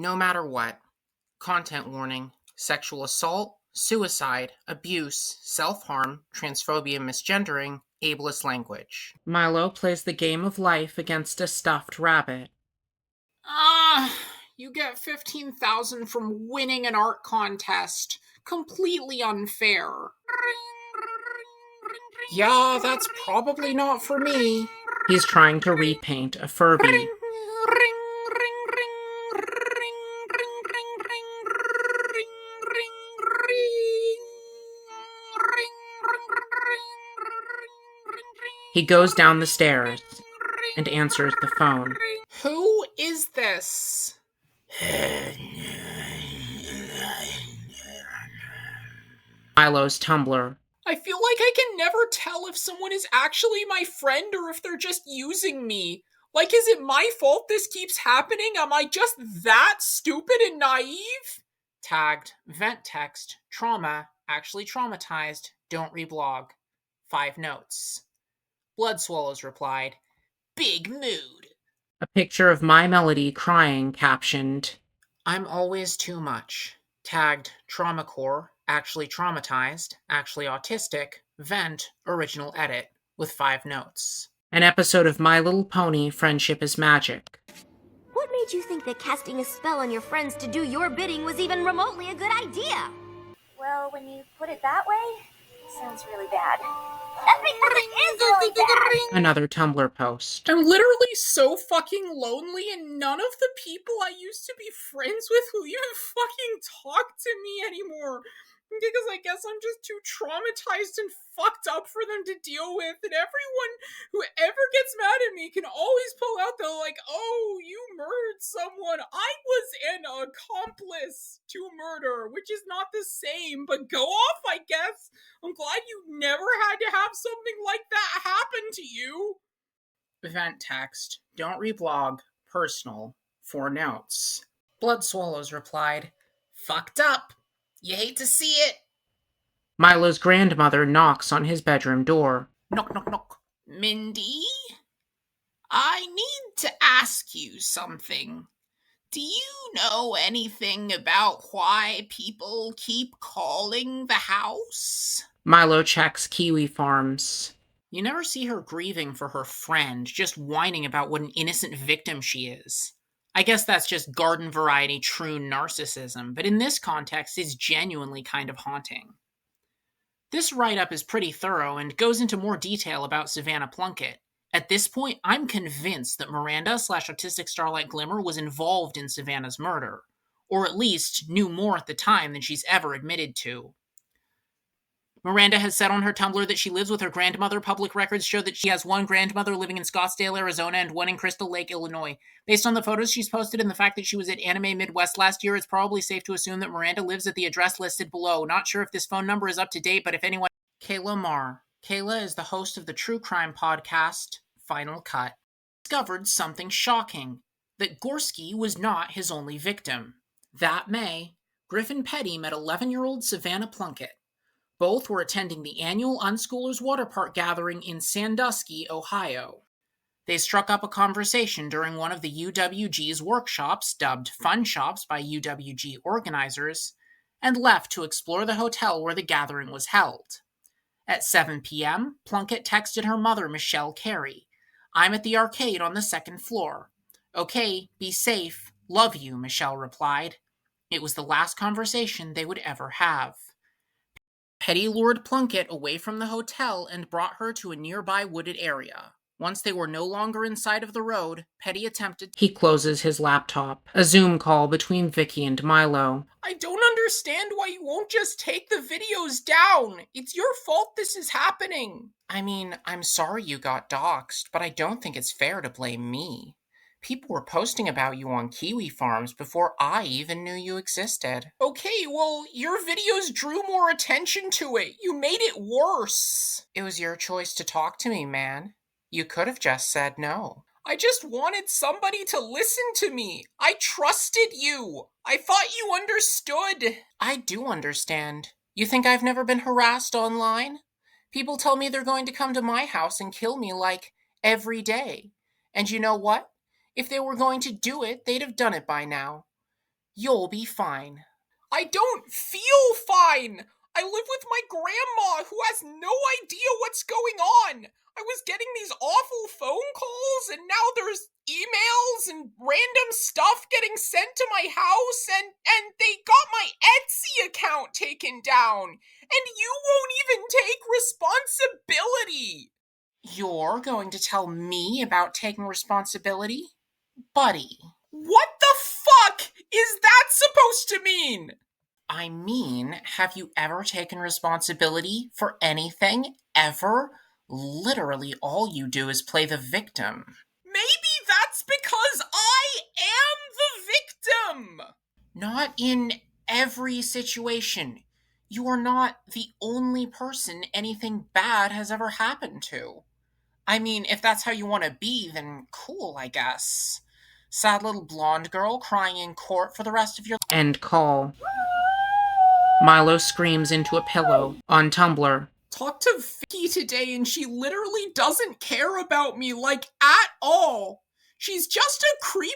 no matter what. Content warning: sexual assault, suicide, abuse, self-harm, transphobia, misgendering, ableist language. Milo plays the game of life against a stuffed rabbit. You get 15,000 from winning an art contest. Completely unfair. Yeah, that's probably not for me. He's trying to repaint a Furby. He goes down the stairs and answers the phone. Who is this? Milo's Tumblr. I feel like I can never tell if someone is actually my friend or if they're just using me. Like, is it my fault this keeps happening? Am I just that stupid and naive? Tagged, vent text, trauma, actually traumatized, don't reblog. 5 notes. Blood Swallows replied, big mood. A picture of My Melody crying captioned, I'm always too much. Tagged, trauma core, actually traumatized, actually autistic, vent, original edit, with 5 notes. An episode of My Little Pony, Friendship is Magic. What made you think that casting a spell on your friends to do your bidding was even remotely a good idea? Well, when you put it that way, it sounds really bad. Because it is really bad! Another Tumblr post. I'm literally so fucking lonely, and none of the people I used to be friends with will even fucking talk to me anymore. Because I guess I'm just too traumatized and fucked up for them to deal with, and everyone who ever gets mad at me can always pull out the, like, oh, you murdered someone. I was an accomplice to murder, which is not the same, but go off, I guess. I'm glad you never had to have something like that happen to you. Event text, don't reblog, personal, 4 notes. Blood Swallows replied, fucked up. You hate to see it. Milo's grandmother knocks on his bedroom door. Knock, knock, knock. Mindy? I need to ask you something. Do you know anything about why people keep calling the house? Milo checks Kiwi Farms. You never see her grieving for her friend, just whining about what an innocent victim she is. I guess that's just garden variety true narcissism, but in this context, it's genuinely kind of haunting. This write-up is pretty thorough and goes into more detail about Savannah Plunkett. At this point, I'm convinced that Miranda/Autistic Starlight Glimmer was involved in Savannah's murder, or at least knew more at the time than she's ever admitted to. Miranda has said on her Tumblr that she lives with her grandmother. Public records show that she has one grandmother living in Scottsdale, Arizona, and one in Crystal Lake, Illinois. Based on the photos she's posted and the fact that she was at Anime Midwest last year, it's probably safe to assume that Miranda lives at the address listed below. Not sure if this phone number is up to date, but if anyone... Kayla Marr. Kayla is the host of the true crime podcast, Final Cut. Discovered something shocking. That Gorski was not his only victim. That May, Griffin Petty met 11-year-old Savannah Plunkett. Both were attending the annual Unschoolers Water Park gathering in Sandusky, Ohio. They struck up a conversation during one of the UWG's workshops, dubbed Fun Shops by UWG organizers, and left to explore the hotel where the gathering was held. At 7 p.m., Plunkett texted her mother, Michelle Carey. I'm at the arcade on the 2nd floor. Okay, be safe. Love you, Michelle replied. It was the last conversation they would ever have. Petty lured Plunkett away from the hotel and brought her to a nearby wooded area. Once they were no longer in sight of the road, Petty attempted... He closes his laptop. A Zoom call between Vicky and Milo. I don't understand why you won't just take the videos down. It's your fault this is happening. I mean, I'm sorry you got doxxed, but I don't think it's fair to blame me. People were posting about you on Kiwi Farms before I even knew you existed. Okay, well, your videos drew more attention to it. You made it worse. It was your choice to talk to me, man. You could have just said no. I just wanted somebody to listen to me. I trusted you. I thought you understood. I do understand. You think I've never been harassed online? People tell me they're going to come to my house and kill me, like, every day. And you know what? If they were going to do it, they'd have done it by now. You'll be fine. I don't feel fine. I live with my grandma who has no idea what's going on. I was getting these awful phone calls and now there's emails and random stuff getting sent to my house and they got my Etsy account taken down. And you won't even take responsibility. You're going to tell me about taking responsibility? Buddy. What the fuck is that supposed to mean? I mean, have you ever taken responsibility for anything, ever? Literally all you do is play the victim. Maybe that's because I am the victim! Not in every situation. You are not the only person anything bad has ever happened to. I mean, if that's how you want to be, then cool, I guess. Sad little blonde girl crying in court for the rest of your life. End call. Milo screams into a pillow on Tumblr. Talked to Vicky today and she literally doesn't care about me, like, at all. She's just a creepy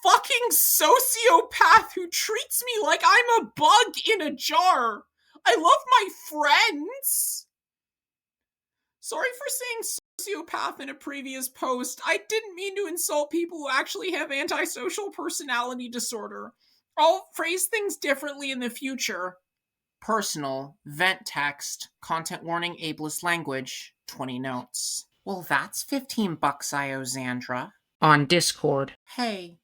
fucking sociopath who treats me like I'm a bug in a jar. I love my friends. Sorry for saying sociopath in a previous post. I didn't mean to insult people who actually have antisocial personality disorder. I'll phrase things differently in the future. Personal, vent text, content warning, ableist language, 20 notes. Well, that's $15 I owe Xandra. On Discord. Hey,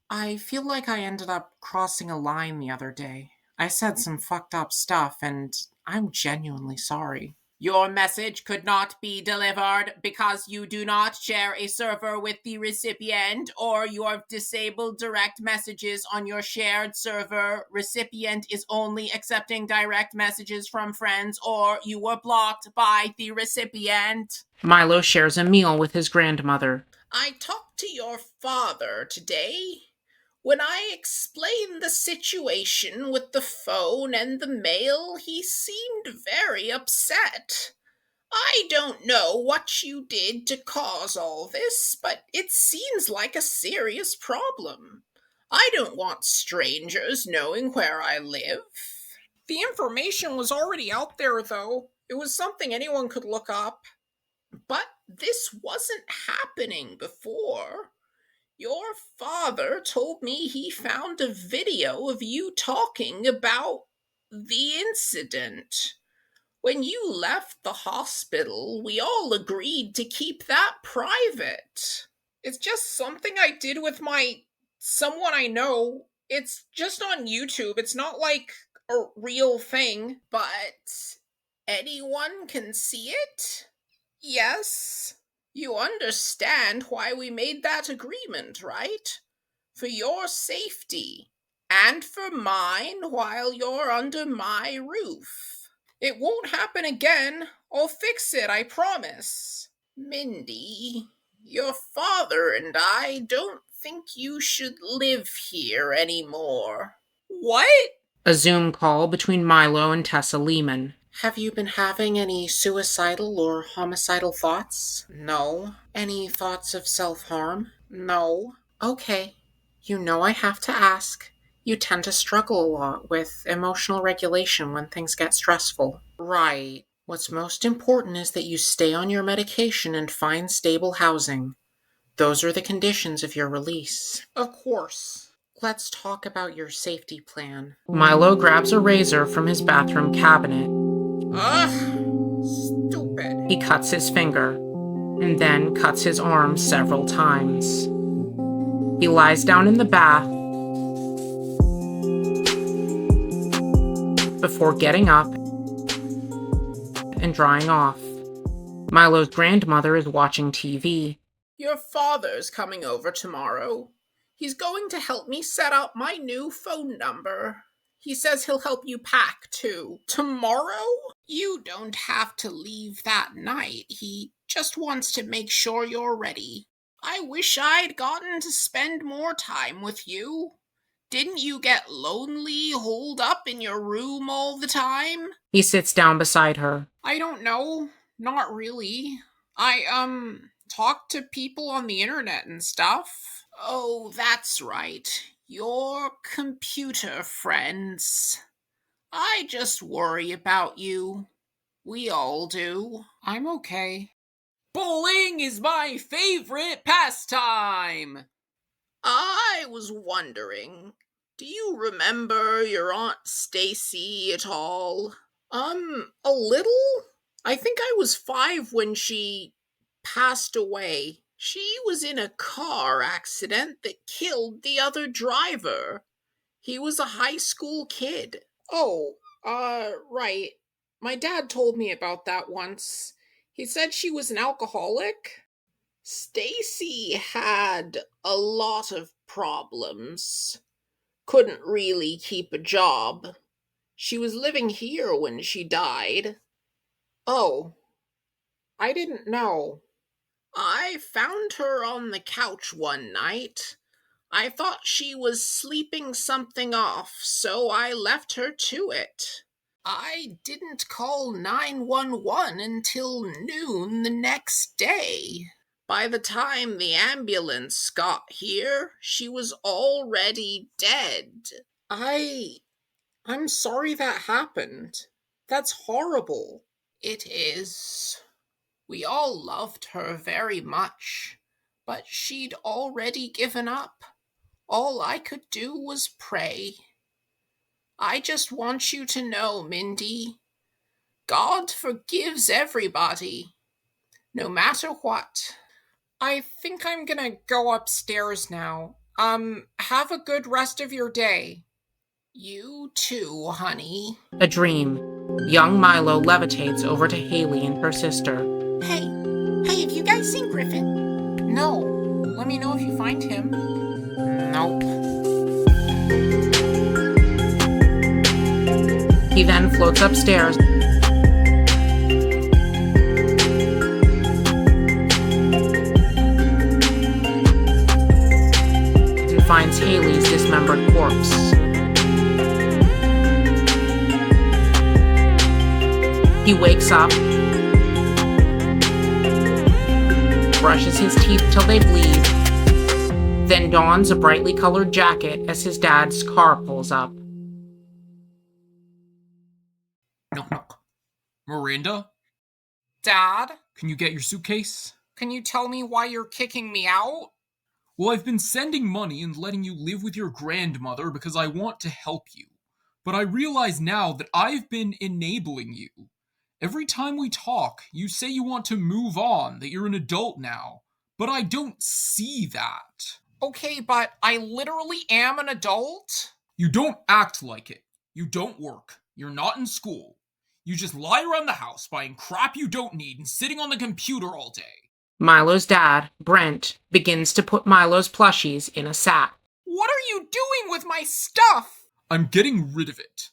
I feel like I ended up crossing a line the other day. I said some fucked up stuff, and I'm genuinely sorry. Your message could not be delivered because you do not share a server with the recipient, or you have disabled direct messages on your shared server. Recipient is only accepting direct messages from friends, or you were blocked by the recipient. Milo shares a meal with his grandmother. I talked to your father today. When I explained the situation with the phone and the mail, he seemed very upset. I don't know what you did to cause all this, but it seems like a serious problem. I don't want strangers knowing where I live. The information was already out there, though. It was something anyone could look up. But this wasn't happening before. Your father told me he found a video of you talking about the incident. When you left the hospital, we all agreed to keep that private. It's just something I did with someone I know. It's just on YouTube. It's not like a real thing, but anyone can see it? Yes. You understand why we made that agreement, right? For your safety, and for mine while you're under my roof. It won't happen again. I'll fix it, I promise. Mindy, your father and I don't think you should live here anymore. What? A Zoom call between Milo and Tessa Lehman. Have you been having any suicidal or homicidal thoughts? No. Any thoughts of self-harm? No. Okay. You know I have to ask. You tend to struggle a lot with emotional regulation when things get stressful. Right. What's most important is that you stay on your medication and find stable housing. Those are the conditions of your release. Of course. Let's talk about your safety plan. Milo grabs a razor from his bathroom cabinet. Ugh, stupid. He cuts his finger, and then cuts his arm several times. He lies down in the bath before getting up and drying off. Milo's grandmother is watching TV. Your father's coming over tomorrow. He's going to help me set up my new phone number. He says he'll help you pack, too. Tomorrow? You don't have to leave that night. He just wants to make sure you're ready. I wish I'd gotten to spend more time with you. Didn't you get lonely, holed up in your room all the time? He sits down beside her. I don't know. Not really. I, talk to people on the internet and stuff. Oh, that's right. Your computer friends. I just worry about you. We all do. I'm okay. Bowling is my favorite pastime. I was wondering, do you remember your Aunt Stacy at all? A little? I think I was 5 when she passed away. She was in a car accident that killed the other driver. He was a high school kid. Oh, right. My dad told me about that once. He said she was an alcoholic. Stacy had a lot of problems. Couldn't really keep a job. She was living here when she died. Oh, I didn't know. I found her on the couch one night. I thought she was sleeping something off, so I left her to it. I didn't call 911 until noon the next day. By the time the ambulance got here, she was already dead. I'm sorry that happened. That's horrible. It is. We all loved her very much, but she'd already given up. All I could do was pray. I just want you to know, Mindy, God forgives everybody, no matter what. I think I'm gonna go upstairs now. Have a good rest of your day. You too, honey. A dream. Young Milo levitates over to Haley and her sister. Hey, have you guys seen Griffin? No. Let me know if you find him. Nope. He then floats upstairs and finds Haley's dismembered corpse. He wakes up, brushes his teeth till they bleed, then dons a brightly colored jacket as his dad's car pulls up. Knock. Miranda? Dad, Can you get your suitcase? can you tell me why you're kicking me out? Well, I've been sending money and letting you live with your grandmother because I want to help you. But I realize now that I've been enabling you. Every time we talk, you say you want to move on, that you're an adult now. But I don't see that. Okay, but I literally am an adult? You don't act like it. You don't work. You're not in school. You just lie around the house buying crap you don't need and sitting on the computer all day. Milo's dad, Brent, begins to put Milo's plushies in a sack. What are you doing with my stuff? I'm getting rid of it.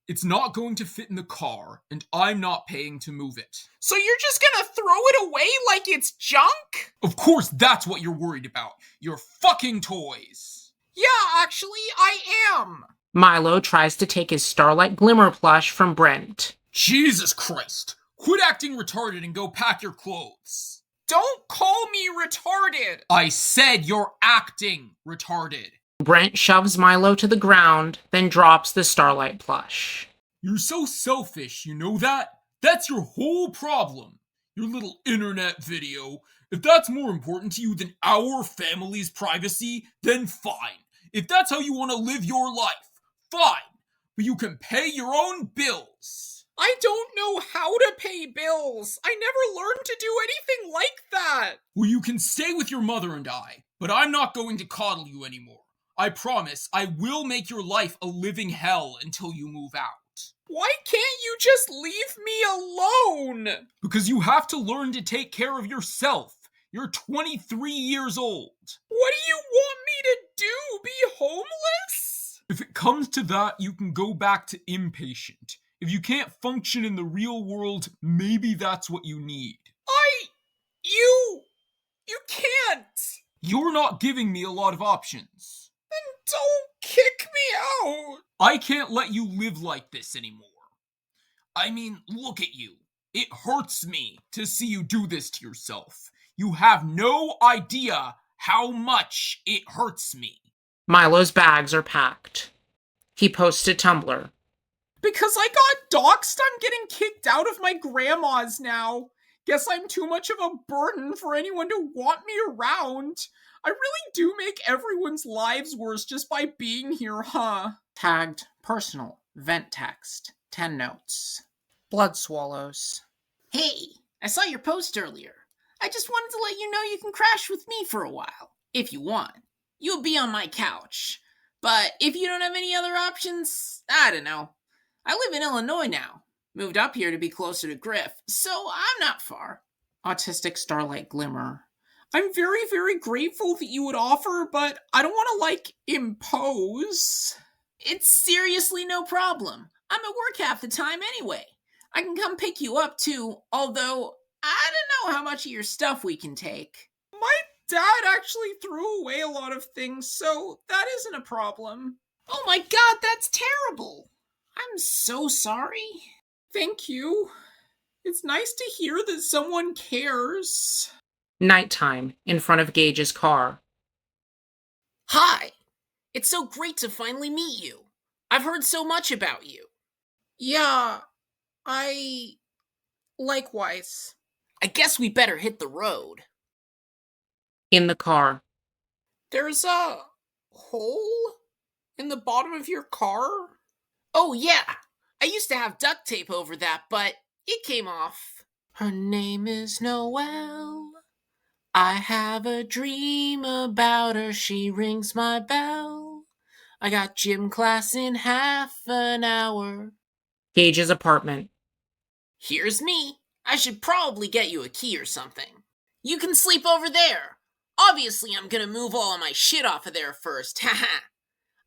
It's not going to fit in the car, and I'm not paying to move it. So you're just gonna throw it away like it's junk? Of course that's what you're worried about. Your fucking toys. Yeah, actually, I am. Milo tries to take his Starlight Glimmer plush from Brent. Jesus Christ. Quit acting retarded and go pack your clothes. Don't call me retarded. I said you're acting retarded. Brent shoves Milo to the ground, then drops the Starlight plush. You're so selfish, you know that? That's your whole problem. Your little internet video. If that's more important to you than our family's privacy, then fine. If that's how you want to live your life, fine. But you can pay your own bills. I don't know how to pay bills. I never learned to do anything like that. Well, you can stay with your mother and I, but I'm not going to coddle you anymore. I promise I will make your life a living hell until you move out. Why can't you just leave me alone? Because you have to learn to take care of yourself. You're 23 years old. What do you want me to do? Be homeless? If it comes to that, you can go back to impatient. If you can't function in the real world, maybe that's what you need. You can't. You're not giving me a lot of options. Don't kick me out. I can't let you live like this anymore. I mean, look at you. It hurts me to see you do this to yourself. You have no idea how much it hurts me. Milo's bags are packed. He posts to Tumblr. Because I got doxxed, I'm getting kicked out of my grandma's now. Guess I'm too much of a burden for anyone to want me around. I really do make everyone's lives worse just by being here, huh? Tagged personal. Vent text. 10 notes. Blood swallows. Hey, I saw your post earlier. I just wanted to let you know you can crash with me for a while. If you want. You'll be on my couch. But if you don't have any other options, I don't know. I live in Illinois now. Moved up here to be closer to Griff, so I'm not far. Autistic starlight glimmer. I'm very, very grateful that you would offer, but I don't want to, impose. It's seriously no problem. I'm at work half the time anyway. I can come pick you up too, although I don't know how much of your stuff we can take. My dad actually threw away a lot of things, so that isn't a problem. Oh my god, that's terrible. I'm so sorry. Thank you. It's nice to hear that someone cares. Nighttime, in front of Gage's car. Hi! It's so great to finally meet you. I've heard so much about you. Yeah, likewise. I guess we better hit the road. In the car. There's a hole in the bottom of your car? Oh yeah, I used to have duct tape over that, but it came off. Her name is Noelle. I have a dream about her, she rings my bell. I got gym class in half an hour. Gage's apartment. Here's me. I should probably get you a key or something. You can sleep over there. Obviously, I'm gonna move all of my shit off of there first, haha.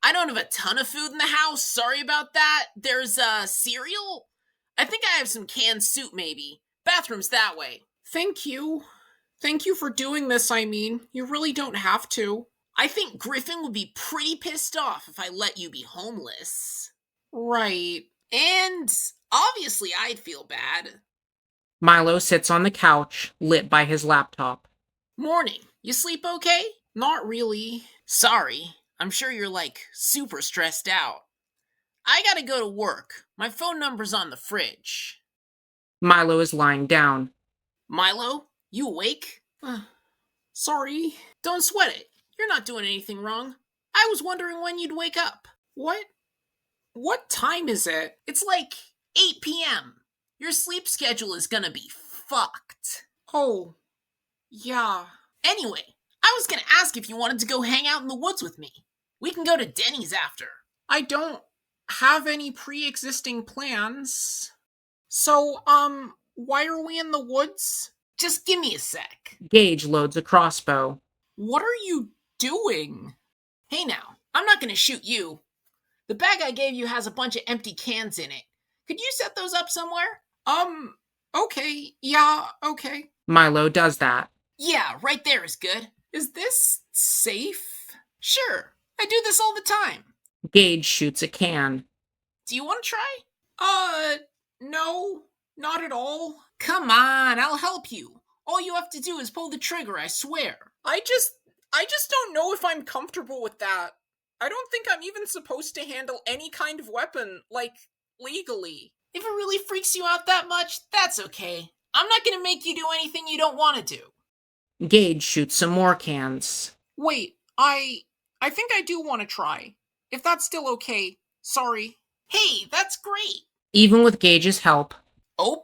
I don't have a ton of food in the house, sorry about that. There's, cereal? I think I have some canned soup, maybe. Bathroom's that way. Thank you. Thank you for doing this, I mean. You really don't have to. I think Griffin would be pretty pissed off if I let you be homeless. Right. And obviously I'd feel bad. Milo sits on the couch, lit by his laptop. Morning. You sleep okay? Not really. Sorry. I'm sure you're, super stressed out. I gotta go to work. My phone number's on the fridge. Milo is lying down. Milo, you awake? Sorry. Don't sweat it. You're not doing anything wrong. I was wondering when you'd wake up. What time is it? It's 8 p.m. Your sleep schedule is gonna be fucked. Oh, yeah. Anyway, I was gonna ask if you wanted to go hang out in the woods with me. We can go to Denny's after. I don't have any pre-existing plans. So, why are we in the woods? Just give me a sec. Gage loads a crossbow. What are you doing? Hey now, I'm not gonna shoot you. The bag I gave you has a bunch of empty cans in it. Could you set those up somewhere? Okay. Yeah, okay. Milo does that. Yeah, right there is good. Is this safe? Sure, I do this all the time. Gage shoots a can. Do you want to try? No, not at all. Come on, I'll help you. All you have to do is pull the trigger, I swear. I just don't know if I'm comfortable with that. I don't think I'm even supposed to handle any kind of weapon, legally. If it really freaks you out that much, that's okay. I'm not gonna make you do anything you don't want to do. Gage shoots some more cans. Wait, I think I do want to try. If that's still okay. Sorry. Hey, that's great. Even with Gage's help,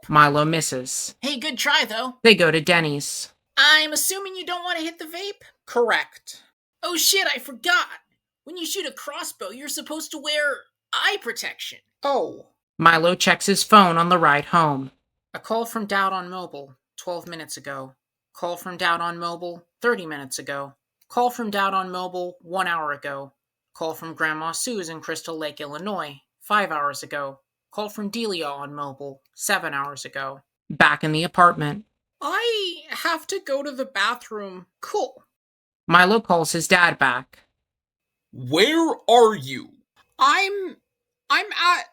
Milo misses. Hey, good try, though. They go to Denny's. I'm assuming you don't want to hit the vape? Correct. Oh shit, I forgot. When you shoot a crossbow, you're supposed to wear eye protection. Oh. Milo checks his phone on the ride home. A call from Dowd on mobile, 12 minutes ago. Call from Dowd on mobile, 30 minutes ago. Call from Dowd on mobile, 1 hour ago. Call from Grandma Sue's in Crystal Lake, Illinois, 5 hours ago. Call from Delia on mobile, 7 hours ago. Back in the apartment. I have to go to the bathroom. Cool. Milo calls his dad back. Where are you? I'm at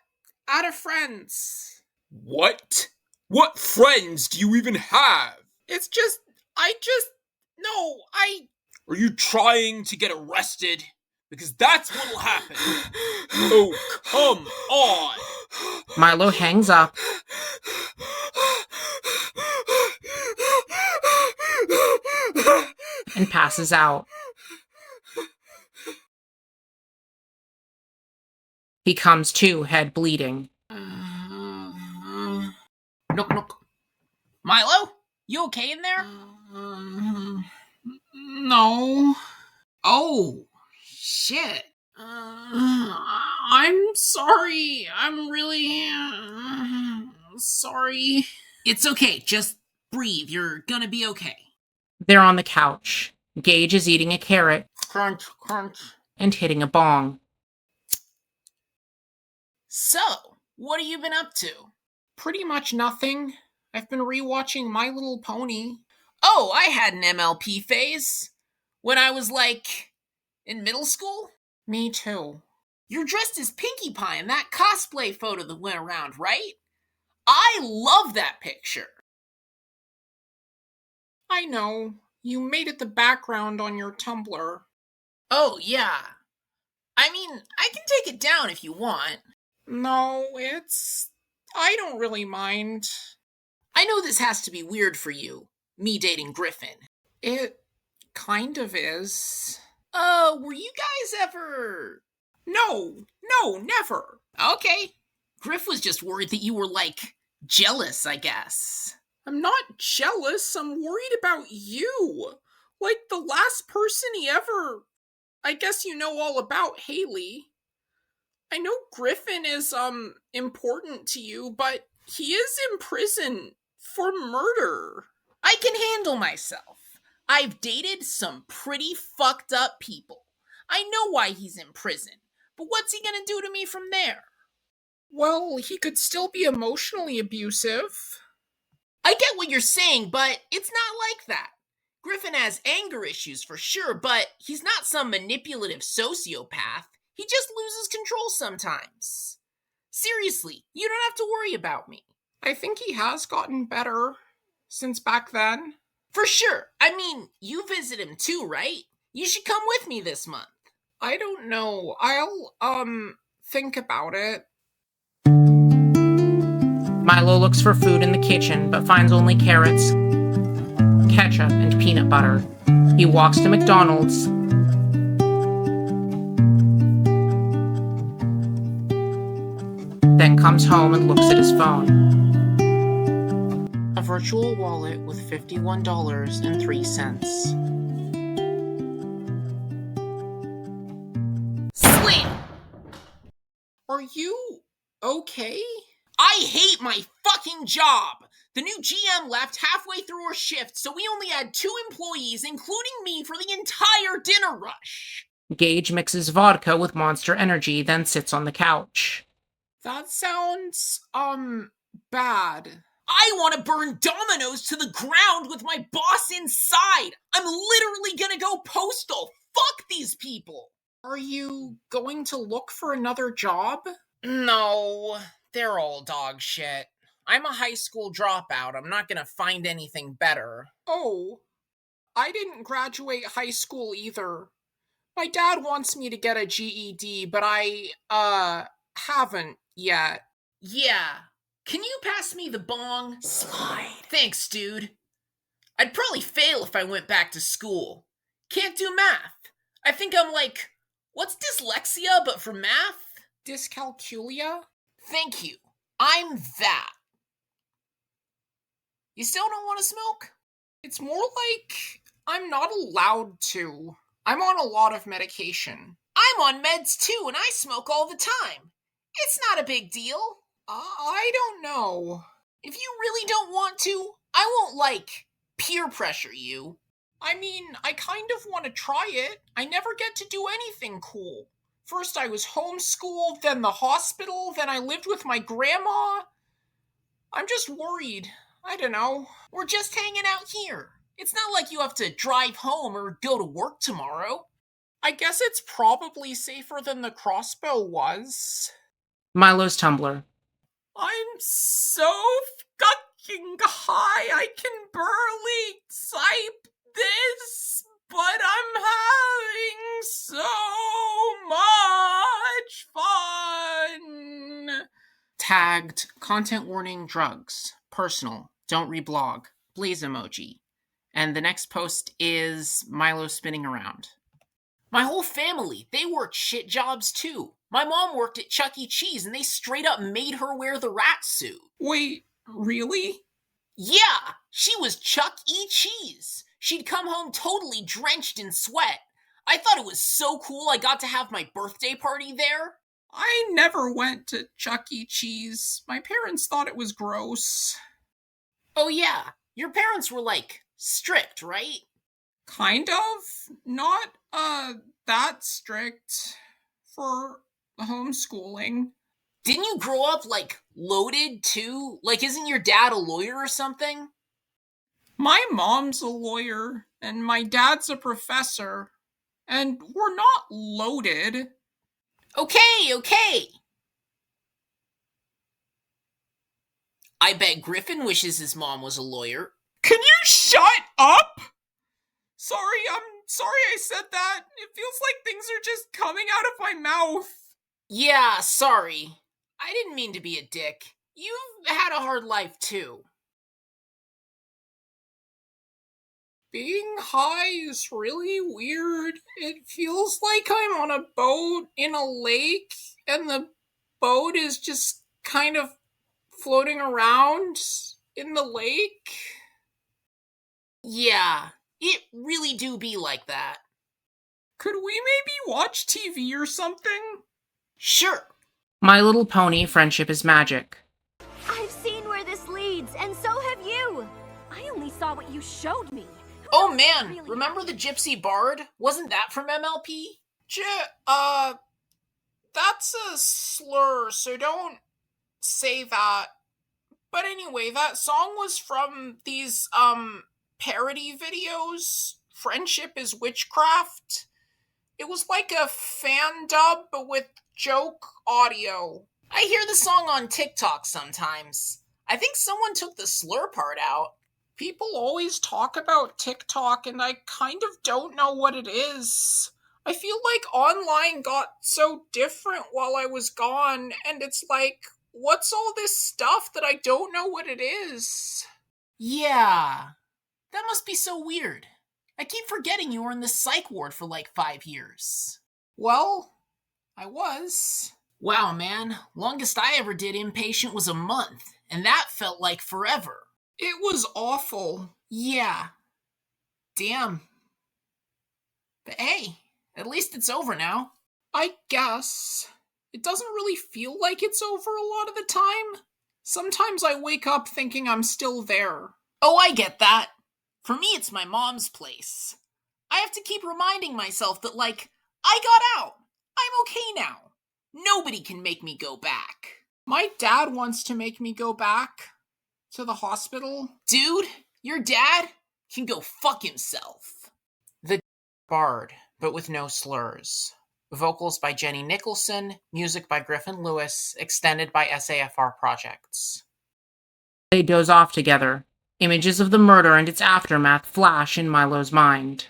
a friend's. What? What friends do you even have? It's just, no, Are you trying to get arrested? Because that's what'll happen. Oh, come on. Milo hangs up and passes out. He comes to, head bleeding. Nook, nook. Milo? You okay in there? No. Oh, shit. I'm sorry. I'm really sorry. It's okay. Just breathe. You're gonna be okay. They're on the couch. Gage is eating a carrot Crunch, crunch. and hitting a bong. So, what have you been up to? Pretty much nothing. I've been rewatching My Little Pony. Oh, I had an MLP phase. When I was, in middle school? Me too. You're dressed as Pinkie Pie in that cosplay photo that went around, right? I love that picture. I know. You made it the background on your Tumblr. Oh, yeah. I mean, I can take it down if you want. No, I don't really mind. I know this has to be weird for you, me dating Griffin. It kind of is. Were you guys ever... No, never. Okay. Griff was just worried that you were, jealous, I guess. I'm not jealous, I'm worried about you. Like the last person he ever... I guess you know all about Haley. I know Griffin is, important to you, but he is in prison for murder. I can handle myself. I've dated some pretty fucked up people. I know why he's in prison, but what's he gonna do to me from there? Well, he could still be emotionally abusive. I get what you're saying, but it's not like that. Griffin has anger issues for sure, but he's not some manipulative sociopath. He just loses control sometimes. Seriously, you don't have to worry about me. I think he has gotten better since back then. For sure. I mean, you visit him too, right? You should come with me this month. I don't know. I'll, think about it. Milo looks for food in the kitchen, but finds only carrots, ketchup, and peanut butter. He walks to McDonald's then comes home and looks at his phone. A virtual wallet with $51.03. Slam! Are you okay? I hate my fucking job! The new GM left halfway through her shift, so we only had 2 employees, including me, for the entire dinner rush. Gage mixes vodka with Monster Energy, then sits on the couch. That sounds, bad. I want to burn dominoes to the ground with my boss inside. I'm literally gonna go postal. Fuck these people. Are you going to look for another job? No, they're all dog shit. I'm a high school dropout. I'm not gonna find anything better. Oh, I didn't graduate high school either. My dad wants me to get a GED, but I, haven't yet. Yeah. Can you pass me the bong? Slide. Thanks, dude. I'd probably fail if I went back to school. Can't do math. I think I'm what's dyslexia but for math? Dyscalculia? Thank you. I'm that. You still don't want to smoke? It's more like I'm not allowed to. I'm on a lot of medication. I'm on meds too, and I smoke all the time. It's not a big deal. I don't know. If you really don't want to, I won't, peer pressure you. I mean, I kind of want to try it. I never get to do anything cool. First I was homeschooled, then the hospital, then I lived with my grandma. I'm just worried. I don't know. We're just hanging out here. It's not like you have to drive home or go to work tomorrow. I guess it's probably safer than the crossbow was. Milo's Tumblr. I'm so fucking high, I can barely type this. but I'm having so much fun. Tagged, content warning, drugs, personal, don't reblog, blaze emoji. And the next post is Milo spinning around. My whole family, they worked shit jobs too. My mom worked at Chuck E. Cheese and they straight up made her wear the rat suit. Wait, really? Yeah, she was Chuck E. Cheese. She'd come home totally drenched in sweat. I thought it was so cool I got to have my birthday party there. I never went to Chuck E. Cheese. My parents thought it was gross. Oh yeah, your parents were strict, right? Kind of. Not, that strict for homeschooling. Didn't you grow up, loaded, too? Isn't your dad a lawyer or something? My mom's a lawyer, and my dad's a professor, and we're not loaded. Okay. I bet Griffin wishes his mom was a lawyer. Can you shut up? I'm sorry I said that. It feels like things are just coming out of my mouth. Yeah, sorry. I didn't mean to be a dick. You've had a hard life, too. Being high is really weird. It feels like I'm on a boat in a lake, and the boat is just kind of floating around in the lake. Yeah, it really do be like that. Could we maybe watch TV or something? Sure. My Little Pony: Friendship is Magic. I've seen where this leads, and so have you. I only saw what you showed me. Oh man, remember the Gypsy Bard? Wasn't that from MLP? That's a slur, so don't say that. But anyway, that song was from these, parody videos. Friendship is Witchcraft. It was like a fan dub, but with joke audio. I hear the song on TikTok sometimes. I think someone took the slur part out. People always talk about TikTok, and I kind of don't know what it is. I feel like online got so different while I was gone, and it's like, what's all this stuff that I don't know what it is? Yeah, that must be so weird. I keep forgetting you were in the psych ward for 5 years. Well, I was. Wow, man, longest I ever did inpatient was a month, and that felt like forever. It was awful. Yeah. Damn. But hey, at least it's over now. I guess. It doesn't really feel like it's over a lot of the time. Sometimes I wake up thinking I'm still there. Oh, I get that. For me, it's my mom's place. I have to keep reminding myself that, I got out. I'm okay now. Nobody can make me go back. My dad wants to make me go back to the hospital. Dude, your dad can go fuck himself. The Bard, but with no slurs. Vocals by Jenny Nicholson, music by Griffin Lewis, extended by SAFR Projects. They doze off together. Images of the murder and its aftermath flash in Milo's mind.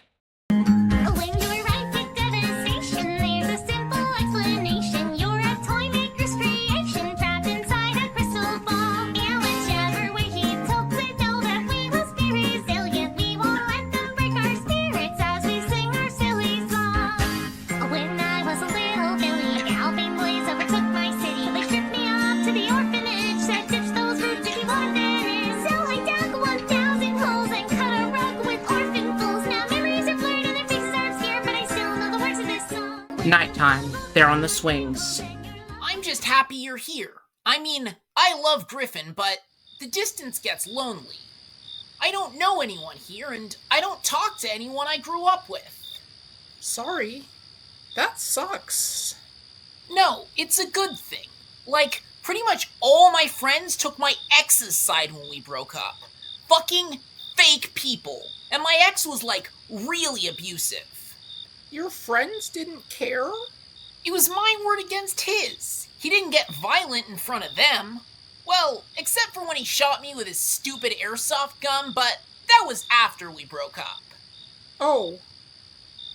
When you arrive at devastation, there's a simple explanation. You're a toy maker's creation, trapped inside a crystal ball. And whichever way he tilts it, know that we will be resilient. We won't let them break our spirits as we sing our silly song. When I was a little Billy, galloping boys overtook my city. They stripped me off to the orphanage, said ditch those roots if you want to vanish. So I dug 1,000 holes and cut a rug with orphan fools. Now memories are blurred and their faces are obscure, but I still know the words of this song. Nighttime. They're on the swings. I'm just happy you're here. I mean, I love Griffin, but the distance gets lonely. I don't know anyone here, and I don't talk to anyone I grew up with. Sorry. That sucks. No, it's a good thing. Pretty much all my friends took my ex's side when we broke up. Fucking fake people. And my ex was, really abusive. Your friends didn't care? It was my word against his. He didn't get violent in front of them. Well, except for when he shot me with his stupid airsoft gun, but that was after we broke up. Oh,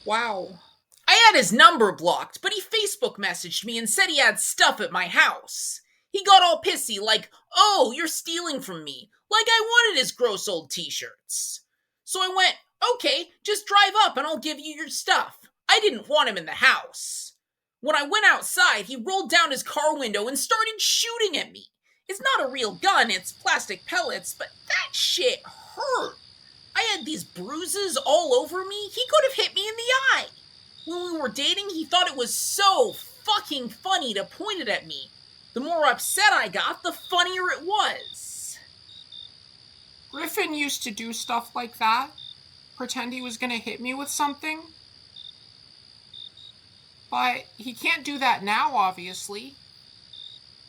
Wow. I had his number blocked, but he Facebook messaged me and said he had stuff at my house. He got all pissy, like, oh, you're stealing from me, like I wanted his gross old t-shirts. So I went, okay, just drive up and I'll give you your stuff. I didn't want him in the house. When I went outside, he rolled down his car window and started shooting at me. It's not a real gun, it's plastic pellets, but that shit hurt. I had these bruises all over me. He could have hit me in the eye. When we were dating, he thought it was so fucking funny to point it at me. The more upset I got, the funnier it was. Griffin used to do stuff like that. Pretend he was gonna hit me with something. But he can't do that now, obviously.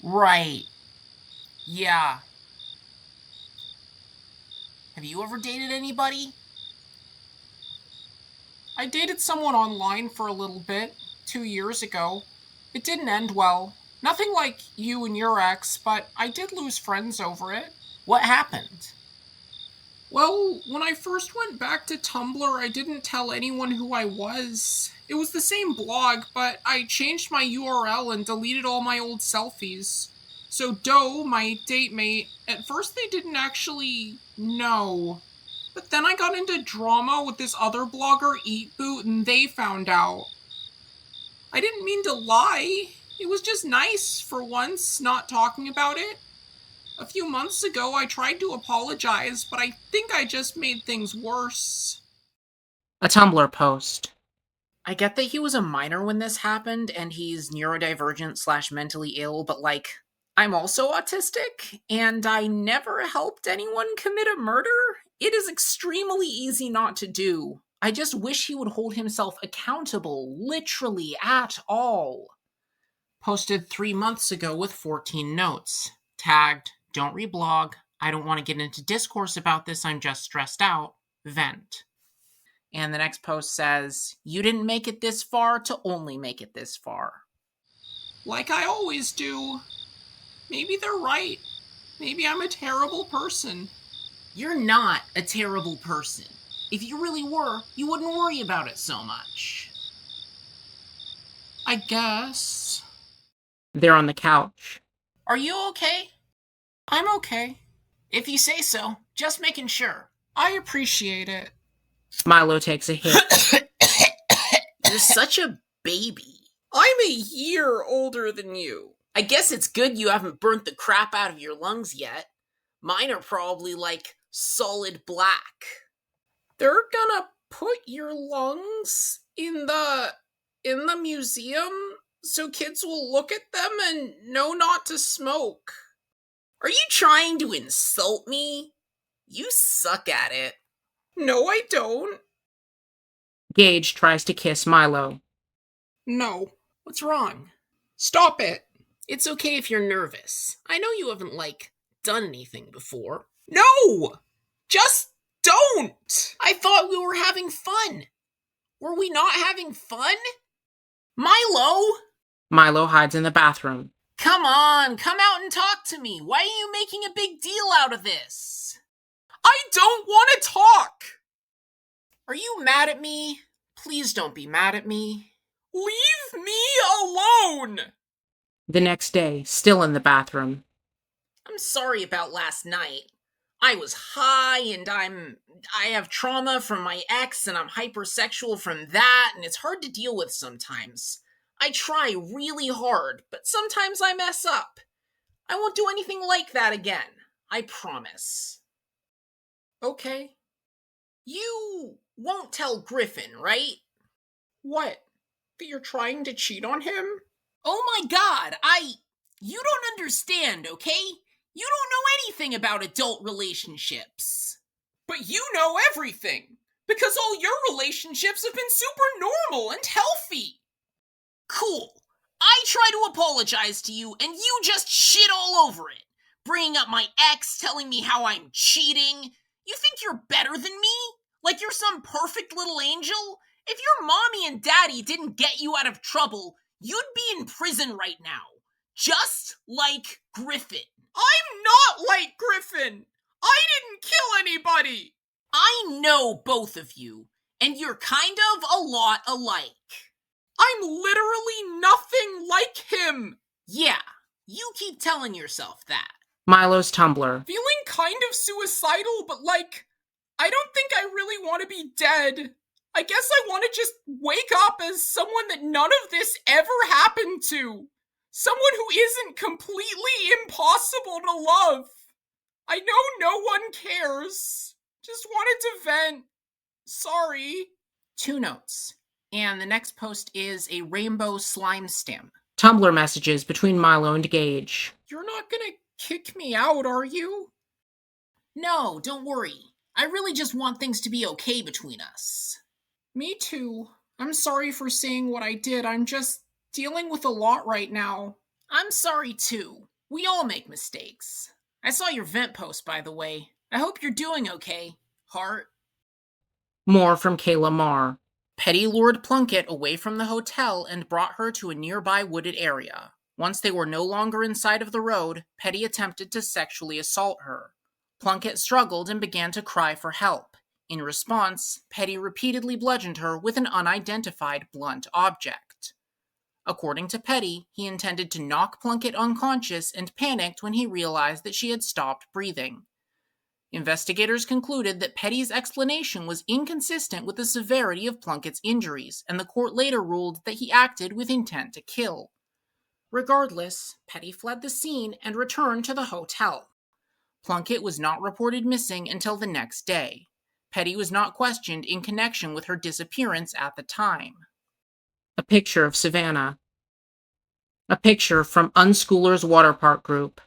Right. Yeah. Have you ever dated anybody? I dated someone online for a little bit, 2 years ago. It didn't end well. Nothing like you and your ex, but I did lose friends over it. What happened? Well, when I first went back to Tumblr, I didn't tell anyone who I was. It was the same blog, but I changed my URL and deleted all my old selfies. So Doe, my date mate, at first they didn't actually know. But then I got into drama with this other blogger, Eat Boot, and they found out. I didn't mean to lie. It was just nice, for once, not talking about it. A few months ago, I tried to apologize, but I think I just made things worse. A Tumblr post. I get that he was a minor when this happened, and he's neurodivergent / mentally ill, but I'm also autistic, and I never helped anyone commit a murder. It is extremely easy not to do. I just wish he would hold himself accountable, literally at all. Posted 3 months ago with 14 notes. Tagged, don't reblog. I don't want to get into discourse about this, I'm just stressed out. Vent. And the next post says, you didn't make it this far to only make it this far. Like I always do. Maybe they're right. Maybe I'm a terrible person. You're not a terrible person. If you really were, you wouldn't worry about it so much. I guess. They're on the couch. Are you okay? I'm okay. If you say so, just making sure. I appreciate it. Milo takes a hit. You're such a baby. I'm a year older than you. I guess it's good you haven't burnt the crap out of your lungs yet. Mine are probably solid black. They're gonna put your lungs in the museum so kids will look at them and know not to smoke. Are you trying to insult me? You suck at it. No, I don't. Gage tries to kiss Milo. No. What's wrong? Stop it. It's okay if you're nervous. I know you haven't, done anything before. No! Just don't! I thought we were having fun. Were we not having fun? Milo! Milo hides in the bathroom. Come on, come out and talk to me. Why are you making a big deal out of this? I don't want to talk! Are you mad at me? Please don't be mad at me. Leave me alone! The next day, still in the bathroom. I'm sorry about last night. I was high and I have trauma from my ex and I'm hypersexual from that and it's hard to deal with sometimes. I try really hard, but sometimes I mess up. I won't do anything like that again. I promise. Okay. You won't tell Griffin, right? What? That you're trying to cheat on him? Oh my god, you don't understand, okay? You don't know anything about adult relationships. But you know everything! Because all your relationships have been super normal and healthy! Cool. I try to apologize to you and you just shit all over it. Bringing up my ex, telling me how I'm cheating. You think you're better than me? Like you're some perfect little angel? If your mommy and daddy didn't get you out of trouble, you'd be in prison right now. Just like Griffin. I'm not like Griffin! I didn't kill anybody! I know both of you, And you're kind of a lot alike. I'm literally nothing like him! Yeah, you keep telling yourself that. Milo's Tumblr. Feeling kind of suicidal, but like, I don't think I really want to be dead. I guess I want to just wake up as someone that none of this ever happened to. Someone who isn't completely impossible to love. I know no one cares. Just wanted to vent. Sorry. 2 notes. And the next post is a rainbow slime stem. Tumblr messages between Milo and Gage. You're not gonna kick me out, are you? No, don't worry. I really just want things to be okay between us. Me too. I'm sorry for saying what I did. I'm just dealing with a lot right now. I'm sorry too. We all make mistakes. I saw your vent post, by the way. I hope you're doing okay, Heart. More from Kayla Marr. Petty lured Plunkett away from the hotel and brought her to a nearby wooded area. Once they were no longer inside of the road, Petty attempted to sexually assault her. Plunkett struggled and began to cry for help. In response, Petty repeatedly bludgeoned her with an unidentified blunt object. According to Petty, he intended to knock Plunkett unconscious and panicked when he realized that she had stopped breathing. Investigators concluded that Petty's explanation was inconsistent with the severity of Plunkett's injuries, and the court later ruled that he acted with intent to kill. Regardless, Petty fled the scene and returned to the hotel. Plunkett was not reported missing until the next day. Petty was not questioned in connection with her disappearance at the time. A picture of Savannah. A picture from Unschoolers Water Park Group.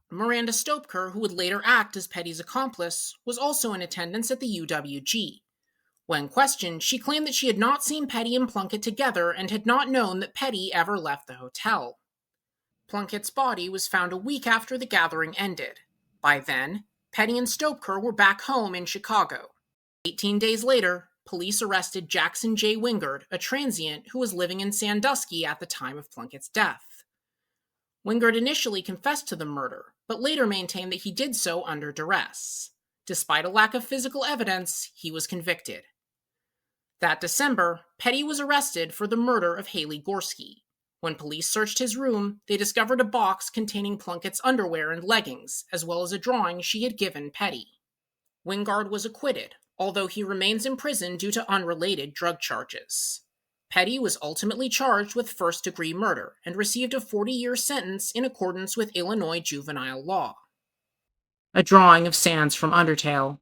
Miranda Stopker, who would later act as Petty's accomplice, was also in attendance at the UWG. When questioned, she claimed that she had not seen Petty and Plunkett together and had not known that Petty ever left the hotel. Plunkett's body was found a week after the gathering ended. By then, Petty and Stopker were back home in Chicago. 18 days later, police arrested Jackson J. Wingard, a transient who was living in Sandusky at the time of Plunkett's death. Wingard initially confessed to the murder, but later maintained that he did so under duress. Despite a lack of physical evidence, he was convicted. That December, Petty was arrested for the murder of Haley Gorski. When police searched his room, they discovered a box containing Plunkett's underwear and leggings, as well as a drawing she had given Petty. Wingard was acquitted, although he remains in prison due to unrelated drug charges. Petty was ultimately charged with first-degree murder and received a 40-year sentence in accordance with Illinois juvenile law. A drawing of Sans from Undertale.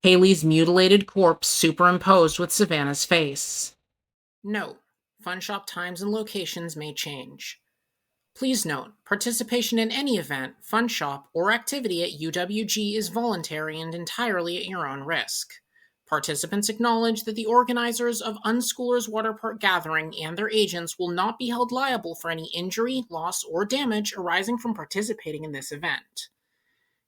Haley's mutilated corpse superimposed with Savannah's face. Note: Fun shop times and locations may change. Please note, participation in any event, fun shop, or activity at UWG is voluntary and entirely at your own risk. Participants acknowledge that the organizers of Unschoolers Water Park Gathering and their agents will not be held liable for any injury, loss, or damage arising from participating in this event.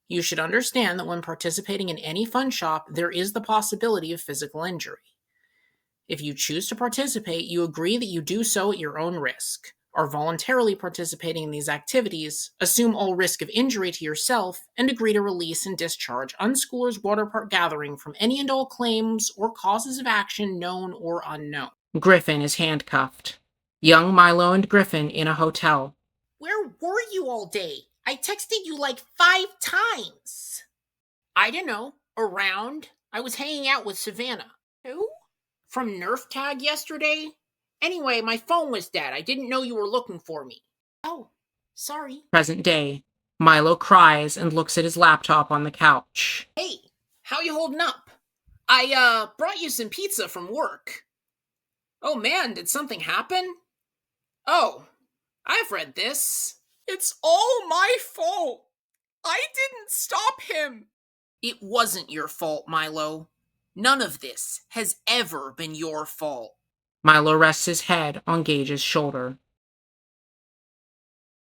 You should understand that when participating in any fun shop, there is the possibility of physical injury. If you choose to participate, you agree that you do so at your own risk. Are voluntarily participating in these activities, assume all risk of injury to yourself, and agree to release and discharge Unschoolers Water Park Gathering from any and all claims or causes of action known or unknown. Griffin is handcuffed. Young Milo and Griffin in a hotel. Where were you all day? I texted you like 5 times. I don't know. Around. I was hanging out with Savannah. Who? From Nerf Tag yesterday? Anyway, my phone was dead. I didn't know you were looking for me. Oh, sorry. Present day. Milo cries and looks at his laptop on the couch. Hey, how you holding up? I, brought you some pizza from work. Oh man, did something happen? Oh, I've read this. It's all my fault. I didn't stop him. It wasn't your fault, Milo. None of this has ever been your fault. Milo rests his head on Gage's shoulder.